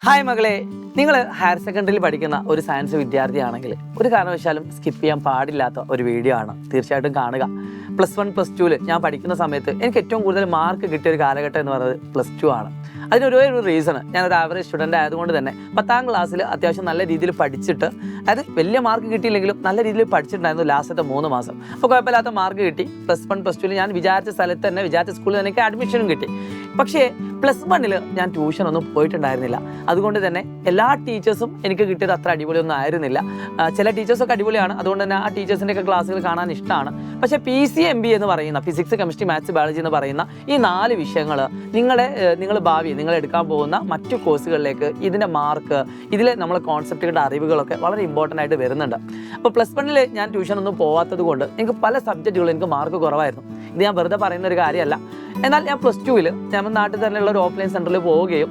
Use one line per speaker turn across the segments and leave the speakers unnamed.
Hi മകളെ, നിങ്ങൾ higher സെക്കൻഡറിയിൽ പഠിക്കുന്ന ഒരു സയൻസ് വിദ്യാർത്ഥിയാണെങ്കിൽ ഒരു കാരണവശാലും സ്കിപ്പ് ചെയ്യാൻ പാടില്ലാത്ത ഒരു വീഡിയോ ആണ്. തീർച്ചയായിട്ടും കാണുക. +1 +2 ഞാൻ പഠിക്കുന്ന സമയത്ത് എനിക്ക് ഏറ്റവും കൂടുതൽ മാർക്ക് കിട്ടിയ ഒരു കാലഘട്ടം എന്ന് പറയുന്നത് +2 ആണ്. അതിനൊരു റീസൺ, ഞാനൊരു ആവറേജ് സ്റ്റുഡൻ്റ് ആയതുകൊണ്ട് തന്നെ 10ാം ക്ലാസ്സിൽ അത്യാവശ്യം നല്ല രീതിയിൽ പഠിച്ചിട്ട്, അതായത് വലിയ മാർക്ക് കിട്ടിയില്ലെങ്കിലും നല്ല രീതിയിൽ പഠിച്ചിട്ടുണ്ടായിരുന്നു ലാസ്റ്റത്തെ 3 മാസം. അപ്പോൾ കുഴപ്പമില്ലാത്ത മാർക്ക് കിട്ടി. +1 +2 ഞാൻ വിചാരിച്ച സ്ഥലത്ത് തന്നെ, വിചാരിച്ച സ്കൂളിൽ തന്നെ എനിക്ക് അഡ്മിഷനും കിട്ടി. പക്ഷേ +1 ഞാൻ ട്യൂഷനൊന്നും പോയിട്ടുണ്ടായിരുന്നില്ല. അതുകൊണ്ട് തന്നെ എല്ലാ ടീച്ചേഴ്സും എനിക്ക് കിട്ടിയത് അത്ര അടിപൊളിയൊന്നും ആയിരുന്നില്ല. ചില ടീച്ചേഴ്സൊക്കെ അടിപൊളിയാണ്, അതുകൊണ്ട് തന്നെ ആ ടീച്ചേഴ്സിൻ്റെയൊക്കെ ക്ലാസ്സുകൾ കാണാൻ ഇഷ്ടമാണ്. പക്ഷേ PCMB എന്ന് പറയുന്ന ഫിസിക്സ്, കെമിസ്ട്രി, മാത്സ്, ബയോളജി എന്ന് പറയുന്ന ഈ 4 വിഷയങ്ങൾ നിങ്ങൾ ഭാവി നിങ്ങൾ എടുക്കാൻ പോകുന്ന മറ്റു കോഴ്സുകളിലേക്ക് ഇതിൻ്റെ മാർക്ക്, ഇതിൽ നമ്മൾ കോൺസെപ്റ്റുകളുടെ അറിവുകളൊക്കെ വളരെ ഇമ്പോർട്ടൻ്റ് ആയിട്ട് വരുന്നുണ്ട്. അപ്പോൾ +1 ഞാൻ ട്യൂഷനൊന്നും പോകാത്തത് കൊണ്ട് എനിക്ക് പല സബ്ജക്റ്റുകളും എനിക്ക് മാർക്ക് കുറവായിരുന്നു. ഇത് ഞാൻ വെറുതെ പറയുന്ന ഒരു കാര്യമല്ല. എന്നാൽ ഞാൻ +2 ഞാൻ നാട്ടിൽ തന്നെയുള്ള ഒരു ഓഫ്ലൈൻ സെൻറ്ററിൽ പോവുകയും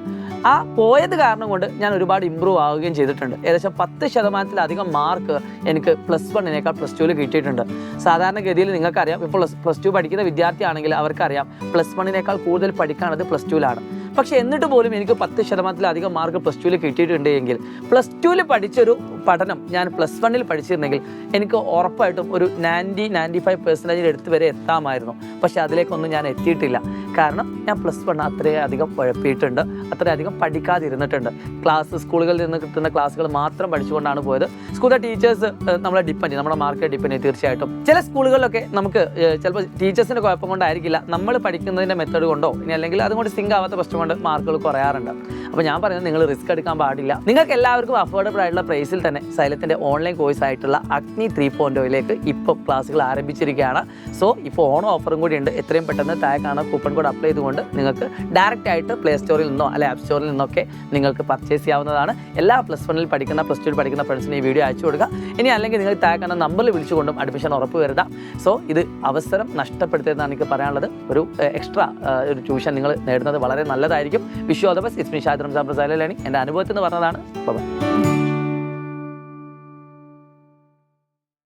ആ പോയത് കാരണം കൊണ്ട് ഞാൻ ഒരുപാട് ഇമ്പ്രൂവ് ആവുകയും ചെയ്തിട്ടുണ്ട്. ഏകദേശം 10% മാർക്ക് എനിക്ക് +1 +2 കിട്ടിയിട്ടുണ്ട്. സാധാരണഗതിയിൽ നിങ്ങൾക്കറിയാം, ഇപ്പോൾ +2 പഠിക്കുന്ന വിദ്യാർത്ഥിയാണെങ്കിൽ അവർക്കറിയാം +1 കൂടുതൽ പഠിക്കാനത് +2 പക്ഷേ എന്നിട്ട് പോലും എനിക്ക് 10% മാർക്ക് +2 കിട്ടിയിട്ടുണ്ട് എങ്കിൽ +2 പഠിച്ചൊരു പഠനം ഞാൻ +1 പഠിച്ചിരുന്നെങ്കിൽ എനിക്ക് ഉറപ്പായിട്ടും ഒരു 90-95% അടുത്ത് വരെ എത്താമായിരുന്നു. പക്ഷേ അതിലേക്കൊന്നും ഞാൻ എത്തിയിട്ടില്ല. കാരണം ഞാൻ +1 അത്രയധികം ഉഴപ്പിയിട്ടുണ്ട്, അത്രയധികം പഠിക്കാതിരുന്നിട്ടുണ്ട്. സ്കൂളുകളിൽ നിന്ന് കിട്ടുന്ന ക്ലാസ്സുകൾ മാത്രം പഠിച്ചുകൊണ്ടാണ് പോയത്. സ്കൂളിലെ ടീച്ചേഴ്സ് നമ്മളെ നമ്മുടെ മാർക്ക് ഡിപ്പെൻഡ് ചെയ്യും. തീർച്ചയായിട്ടും ചില സ്കൂളുകളിലൊക്കെ നമുക്ക് ചിലപ്പോൾ ടീച്ചേഴ്സിൻ്റെ കുഴപ്പം കൊണ്ടായിരിക്കില്ല, നമ്മൾ പഠിക്കുന്നതിൻ്റെ മെത്തേഡ് കൊണ്ടോ ഇനി അല്ലെങ്കിൽ അതുകൊണ്ട് സിങ്ക് ആവാത്ത പ്രശ്നം കൊണ്ട് മാർക്കുകൾ കുറയാറുണ്ട്. അപ്പോൾ ഞാൻ പറയുന്നത്, നിങ്ങൾ റിസ്ക് എടുക്കാൻ പാടില്ല. നിങ്ങൾക്ക് എല്ലാവർക്കും അഫോർഡബിൾ ആയിട്ടുള്ള പ്രൈസിൽ തന്നെ സൈലത്തിൻ്റെ ഓൺലൈൻ കോഴ്സ് ആയിട്ടുള്ള അഗ്നി 3.0 ഇപ്പോൾ ക്ലാസ്സുകൾ ആരംഭിച്ചിരിക്കുകയാണ്. സോ ഇപ്പോൾ ഓഫറും കൂടി ഉണ്ട്. എത്രയും പെട്ടെന്ന് താഴെ കാണുന്ന കൂപ്പൺ കോഡ് അപ്ലൈ ചെയ്തുകൊണ്ട് നിങ്ങൾക്ക് ഡയറക്റ്റ് ആയിട്ട് പ്ലേ സ്റ്റോറിൽ നിന്നോ അല്ലെ ആപ്പ് സ്റ്റോറിൽ നിന്നൊക്കെ നിങ്ങൾക്ക് പർച്ചേസ് ചെയ്യാവുന്നതാണ്. എല്ലാ +1 പഠിക്കുന്ന +2 പഠിക്കുന്ന ഫ്രണ്ട്സിന് ഈ വീഡിയോ അയച്ചു കൊടുക്കുക. ഇനി അല്ലെങ്കിൽ നിങ്ങൾ താഴെ കാണുന്ന നമ്പറിൽ വിളിച്ചുകൊണ്ടും അഡ്മിഷൻ ഉറപ്പ് വരുത്താം. സോ ഇത് അവസരം നഷ്ടപ്പെടുത്തരുതെന്നാണ് എനിക്ക് പറയാനുള്ളത്. ഒരു എക്സ്ട്രാ ഒരു ട്യൂഷൻ നിങ്ങൾ നേടുന്നത് വളരെ നല്ലതായിരിക്കും. Wish you all the best. It's me Shahid Ramzan Prasad learning. എൻ്റെ അനുഭവത്തിൽ നിന്ന് പറഞ്ഞതാണ്.